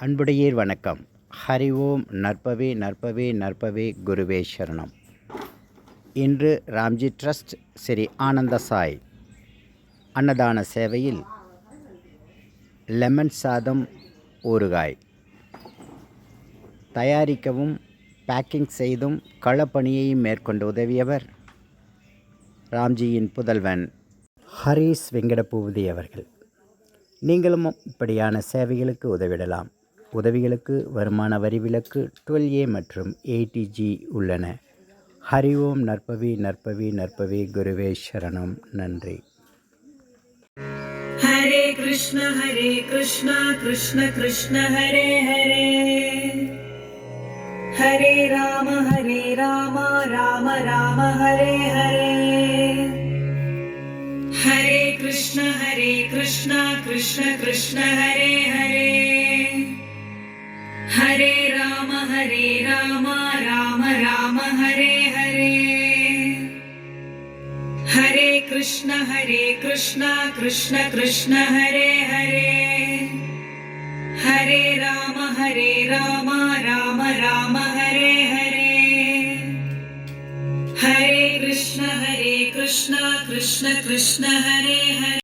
அன்புடையீர் வணக்கம். ஹரி ஓம். நற்பவே நற்பவே நற்பவே குருவே சரணம். இன்று ராம்ஜி ட்ரஸ்ட் ஸ்ரீ ஆனந்த சாய் அன்னதான சேவையில் லெமன் சாதம் ஊறுகாய் தயாரிக்கவும் பேக்கிங் செய்தும் களப்பணியையும் மேற்கொண்டு உதவியவர் ராம்ஜியின் புதல்வன் ஹரீஸ் வெங்கடபூபதி அவர்கள். நீங்களும் இப்படியான சேவைகளுக்கு உதவிடலாம். உதவிகளுக்கு வருமான வரி விலக்கு 12A மற்றும் 80G உள்ளன. ஹரி ஓம். நற்பவி நற்பவி நற்பவி குருவே சரணம். நன்றி. ஹரே கிருஷ்ண கிருஷ்ண கிருஷ்ண ஹரே ஹரே, ஹரே ராம ராம ராம ஹரே ஹரே, ஹரே கிருஷ்ண கிருஷ்ண கிருஷ்ண ஹரே ஹரே, ஹரே ராம ராம ராம ஹரே ஹரே, ஹரே கிருஷ்ண கிருஷ்ண ஹரே ஹரே, ஹரே ராம ராம ராம ஹரே ஹரே, ஹரே கிருஷ்ண கிருஷ்ண கிருஷ்ண ஹரே ஹரே.